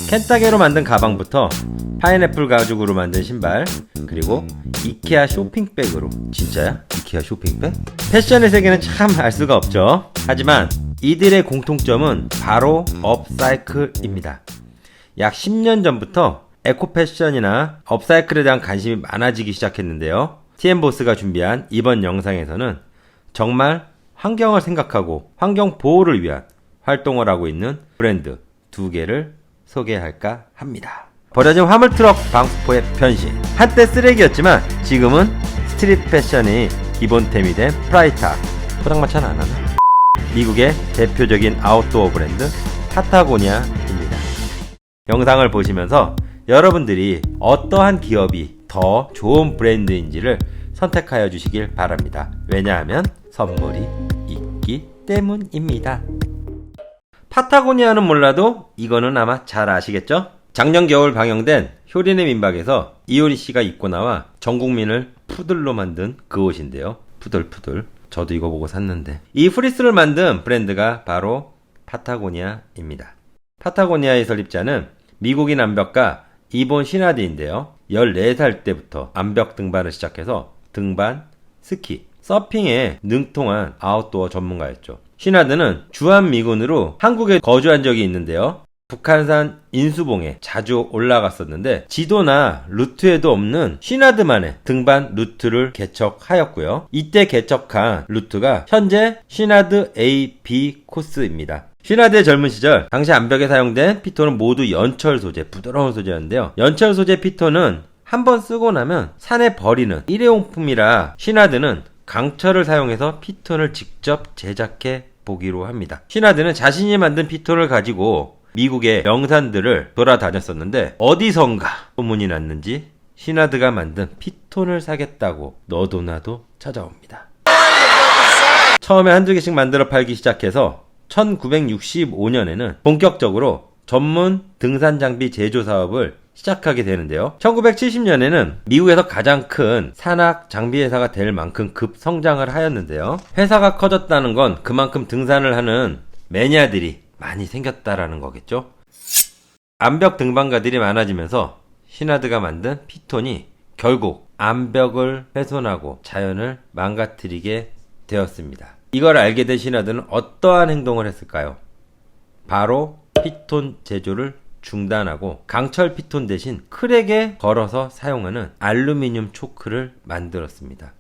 켄타게로 만든 가방부터 파인애플 가죽으로 만든 신발, 그리고 이케아 쇼핑백으로. 진짜야? 이케아 쇼핑백? 패션의 세계는 참 알 수가 없죠. 하지만 이들의 공통점은 바로 업사이클입니다. 약 10년 전부터 에코 패션이나 업사이클에 대한 관심이 많아지기 시작했는데요. TM보스가 준비한 이번 영상에서는 정말 환경을 생각하고 환경 보호를 위한 활동을 하고 있는 브랜드 2개를 소개할까 합니다. 버려진 화물트럭 방수포의 변신. 한때 쓰레기였지만 지금은 스트릿 패션이 기본템이 된 프라이타. 포장마차는 안 하나? 미국의 대표적인 아웃도어 브랜드 파타고니아입니다. 영상을 보시면서 여러분들이 어떠한 기업이 더 좋은 브랜드인지를 선택하여 주시길 바랍니다. 왜냐하면 선물이 있기 때문입니다. 파타고니아는 몰라도 이거는 아마 잘 아시겠죠? 작년 겨울 방영된 효린의 민박에서 이효리 씨가 입고 나와 전 국민을 푸들로 만든 그 옷인데요. 푸들푸들. 저도 이거 보고 샀는데. 이 프리스를 만든 브랜드가 바로 파타고니아입니다. 파타고니아의 설립자는 미국인 암벽가 이본 시나드인데요. 14살 때부터 암벽 등반을 시작해서 등반, 스키, 서핑에 능통한 아웃도어 전문가였죠. 시나드는 주한미군으로 한국에 거주한 적이 있는데요. 북한산 인수봉에 자주 올라갔었는데 지도나 루트에도 없는 시나드만의 등반 루트를 개척하였고요. 이때 개척한 루트가 현재 시나드 A, B 코스입니다. 시나드의 젊은 시절 당시 암벽에 사용된 피토는 모두 연철 소재, 부드러운 소재였는데요. 연철 소재 피토는 한번 쓰고 나면 산에 버리는 일회용품이라 시나드는 강철을 사용해서 피톤을 직접 제작해 보기로 합니다. 시나드는 자신이 만든 피톤을 가지고 미국의 명산들을 돌아다녔었는데 어디선가 소문이 났는지 시나드가 만든 피톤을 사겠다고 너도 나도 찾아옵니다. 처음에 한두 개씩 만들어 팔기 시작해서 1965년에는 본격적으로 전문 등산 장비 제조 사업을 시작하게 되는데요. 1970년에는 미국에서 가장 큰 산악 장비 회사가 될 만큼 급성장을 하였는데요. 회사가 커졌다는 건 그만큼 등산을 하는 매니아들이 많이 생겼다라는 거겠죠. 암벽 등반가들이 많아지면서 시나드가 만든 피톤이 결국 암벽을 훼손하고 자연을 망가뜨리게 되었습니다. 이걸 알게 된 시나드는 어떠한 행동을 했을까요? 바로 피톤 제조를 중단하고 강철 피톤 대신 크랙에 걸어서 사용하는 알루미늄 초크를 만들었습니다.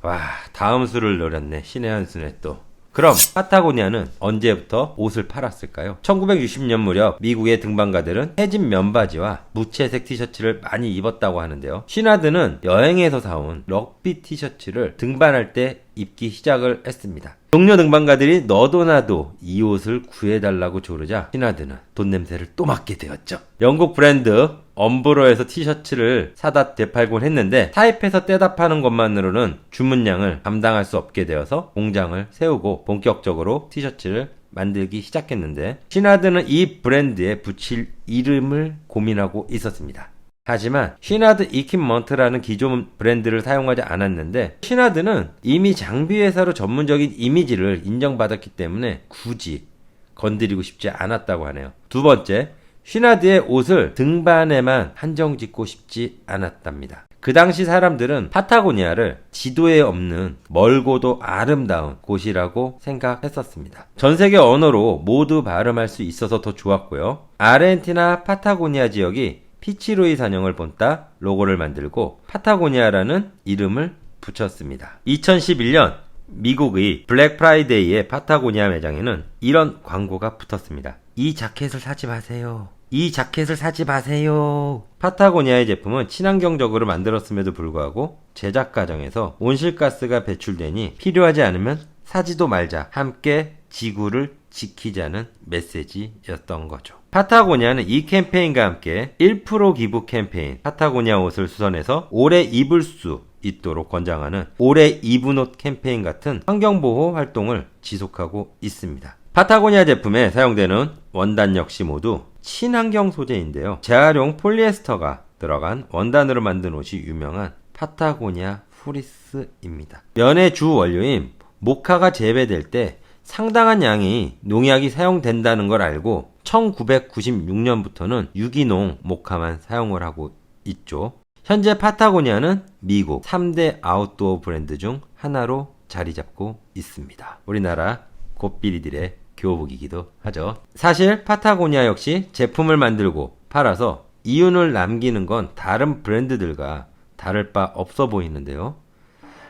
와, 다음 수를 노렸네. 신의 한 수네 또. 그럼 파타고니아는 언제부터 옷을 팔았을까요? 1960년 무렵 미국의 등반가들은 해진 면바지와 무채색 티셔츠를 많이 입었다고 하는데요. 시나드는 여행에서 사온 럭비 티셔츠를 등반할 때 입기 시작을 했습니다. 동료 등반가들이 너도 나도 이 옷을 구해달라고 조르자 시나드는 돈 냄새를 또 맡게 되었죠. 영국 브랜드 엄브로에서 티셔츠를 사다 되팔곤 했는데 타입해서 떼다 파는 것만으로는 주문량을 감당할 수 없게 되어서 공장을 세우고 본격적으로 티셔츠를 만들기 시작했는데 시나드는 이 브랜드에 붙일 이름을 고민하고 있었습니다. 하지만 시나드 이퀴먼트라는 기존 브랜드를 사용하지 않았는데 시나드는 이미 장비 회사로 전문적인 이미지를 인정받았기 때문에 굳이 건드리고 싶지 않았다고 하네요. 두 번째, 시나드의 옷을 등반에만 한정짓고 싶지 않았답니다. 그 당시 사람들은 파타고니아를 지도에 없는 멀고도 아름다운 곳이라고 생각했었습니다. 전 세계 언어로 모두 발음할 수 있어서 더 좋았고요. 아르헨티나 파타고니아 지역이 피치로이 산영을 본따 로고를 만들고 파타고니아라는 이름을 붙였습니다. 2011년 미국의 블랙 프라이데이의 파타고니아 매장에는 이런 광고가 붙었습니다. 이 자켓을 사지 마세요. 이 자켓을 사지 마세요. 파타고니아의 제품은 친환경적으로 만들었음에도 불구하고 제작 과정에서 온실가스가 배출되니 필요하지 않으면 사지도 말자. 함께 지구를 지키자는 메시지였던 거죠. 파타고니아는 이 캠페인과 함께 1% 기부 캠페인, 파타고니아 옷을 수선해서 오래 입을 수 있도록 권장하는 오래 입은 옷 캠페인 같은 환경보호 활동을 지속하고 있습니다. 파타고니아 제품에 사용되는 원단 역시 모두 친환경 소재인데요. 재활용 폴리에스터가 들어간 원단으로 만든 옷이 유명한 파타고니아 프리스입니다. 면의 주 원료인 모카가 재배될 때 상당한 양이 농약이 사용된다는 걸 알고 1996년부터는 유기농 모카만 사용을 하고 있죠. 현재 파타고니아는 미국 3대 아웃도어 브랜드 중 하나로 자리 잡고 있습니다. 우리나라 고삐리들의 교복이기도 하죠. 사실 파타고니아 역시 제품을 만들고 팔아서 이윤을 남기는 건 다른 브랜드들과 다를 바 없어 보이는데요.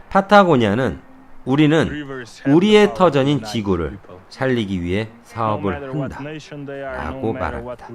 파타고니아는 우리는 우리의 터전인 지구를 살리기 위해 사업을 한다 라고 말합니다.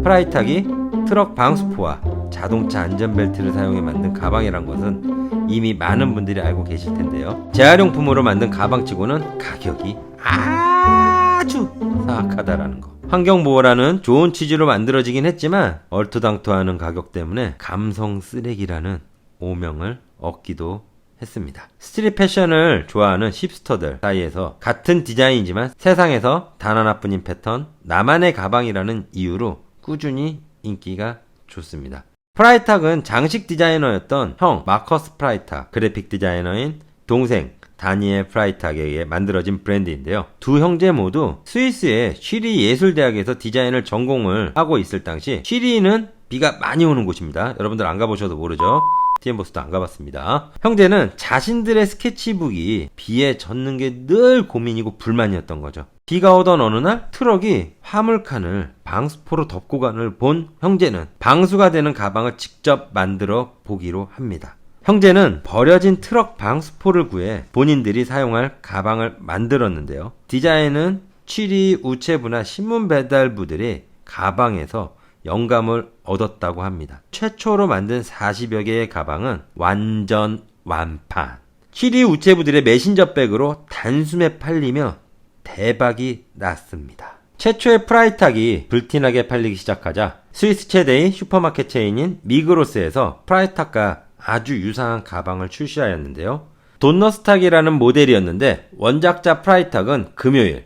프라이탁이 트럭 방수포와 자동차 안전벨트를 사용해 만든 가방이란 것은 이미 많은 분들이 알고 계실 텐데요. 재활용품으로 만든 가방치고는 가격이 아주 사악하다라는 거. 환경보호라는 좋은 취지로 만들어지긴 했지만 얼토당토하는 가격 때문에 감성 쓰레기라는 오명을 얻기도 했습니다. 스트릿 패션을 좋아하는 힙스터들 사이에서 같은 디자인이지만 세상에서 단 하나뿐인 패턴, 나만의 가방이라는 이유로 꾸준히 인기가 좋습니다. 프라이탁은 장식 디자이너였던 형 마커스 프라이탁, 그래픽 디자이너인 동생 다니엘 프라이탁에 의해 만들어진 브랜드인데요. 두 형제 모두 스위스의 쉬리 예술대학에서 디자인을 전공을 하고 있을 당시, 쉬리는 비가 많이 오는 곳입니다. 여러분들 안 가보셔도 모르죠. TM보스도 안 가봤습니다. 형제는 자신들의 스케치북이 비에 젖는 게 늘 고민이고 불만이었던 거죠. 비가 오던 어느 날 트럭이 화물칸을 방수포로 덮고 가는 본 형제는 방수가 되는 가방을 직접 만들어 보기로 합니다. 형제는 버려진 트럭 방수포를 구해 본인들이 사용할 가방을 만들었는데요. 디자인은 취리 우체부나 신문 배달부들이 가방에서 영감을 얻었다고 합니다. 최초로 만든 40여 개의 가방은 완전 완판. 취리 우체부들의 메신저백으로 단숨에 팔리며 대박이 났습니다. 최초의 프라이탁이 불티나게 팔리기 시작하자 스위스 최대의 슈퍼마켓 체인인 미그로스에서 프라이탁과 아주 유사한 가방을 출시하였는데요. 돈너스탁이라는 모델이었는데 원작자 프라이탁은 금요일,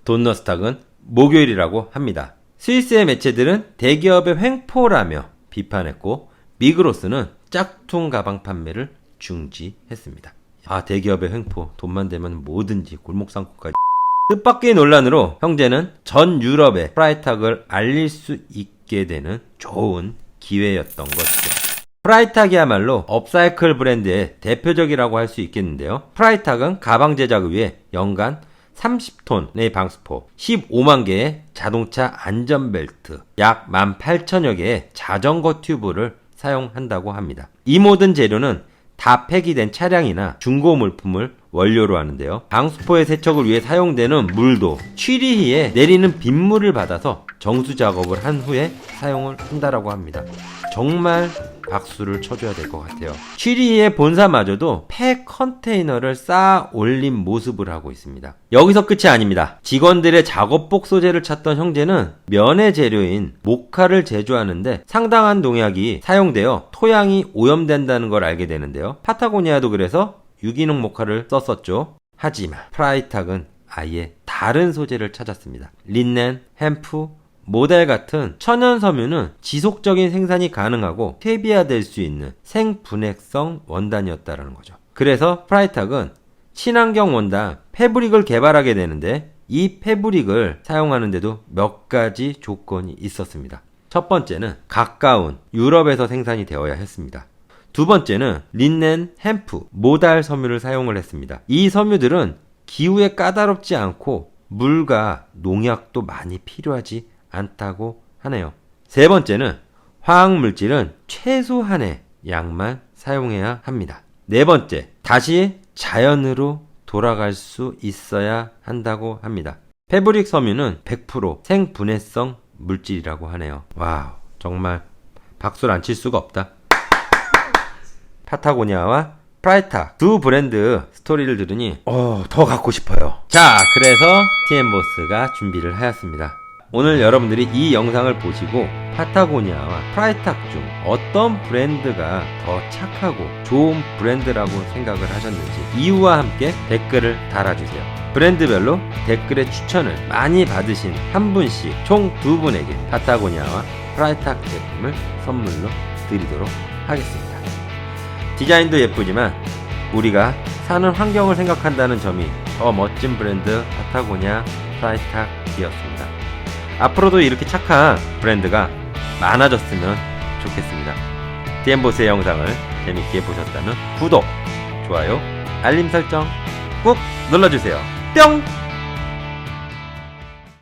돈너스탁은 목요일이라고 합니다. 스위스의 매체들은 대기업의 횡포라며 비판했고 미그로스는 짝퉁 가방 판매를 중지했습니다. 아, 대기업의 횡포, 돈만 되면 뭐든지 골목상권까지. 뜻밖의 논란으로 형제는 전 유럽에 프라이탁을 알릴 수 있게 되는 좋은 기회였던 것이죠. 프라이탁이야말로 업사이클 브랜드의 대표적이라고 할 수 있겠는데요. 프라이탁은 가방 제작을 위해 연간 30톤의 방수포, 15만 개의 자동차 안전벨트, 약 18,000여 개의 자전거 튜브를 사용한다고 합니다. 이 모든 재료는 다 폐기된 차량이나 중고 물품을 원료로 하는데요. 방수포의 세척을 위해 사용되는 물도 취리히에 내리는 빗물을 받아서 정수 작업을 한 후에 사용을 한다라고 합니다. 정말 박수를 쳐줘야 될 것 같아요. 취리히의 본사마저도 폐 컨테이너를 쌓아 올린 모습을 하고 있습니다. 여기서 끝이 아닙니다. 직원들의 작업복 소재를 찾던 형제는 면의 재료인 모카를 제조하는데 상당한 농약이 사용되어 토양이 오염된다는 걸 알게 되는데요. 파타고니아도 그래서 유기농 모카를 썼었죠. 하지만 프라이탁은 아예 다른 소재를 찾았습니다. 린넨, 햄프, 모델 같은 천연 섬유는 지속적인 생산이 가능하고 퇴비화될 수 있는 생분해성 원단이었다는 거죠. 그래서 프라이탁은 친환경 원단 패브릭을 개발하게 되는데 이 패브릭을 사용하는데도 몇 가지 조건이 있었습니다. 첫 번째는 가까운 유럽에서 생산이 되어야 했습니다. 두 번째는 린넨, 햄프, 모달 섬유를 사용을 했습니다. 이 섬유들은 기후에 까다롭지 않고 물과 농약도 많이 필요하지 않다고 하네요. 세 번째는 화학물질은 최소한의 양만 사용해야 합니다. 네 번째, 다시 자연으로 돌아갈 수 있어야 한다고 합니다. 패브릭 섬유는 100% 생분해성 물질이라고 하네요. 와우, 정말 박수를 안 칠 수가 없다. 파타고니아와 프라이탁 두 브랜드 스토리를 들으니 더 갖고 싶어요. 자, 그래서 TM보스가 준비를 하였습니다. 오늘 여러분들이 이 영상을 보시고 파타고니아와 프라이탁 중 어떤 브랜드가 더 착하고 좋은 브랜드라고 생각을 하셨는지 이유와 함께 댓글을 달아주세요. 브랜드별로 댓글의 추천을 많이 받으신 한 분씩 총 2분에게 파타고니아와 프라이탁 제품을 선물로 드리도록 하겠습니다. 디자인도 예쁘지만 우리가 사는 환경을 생각한다는 점이 더 멋진 브랜드 파타고니아 프라이스탁이었습니다. 앞으로도 이렇게 착한 브랜드가 많아졌으면 좋겠습니다. DM보스의 영상을 재밌게 보셨다면 구독, 좋아요, 알림 설정 꾹 눌러주세요. 뿅!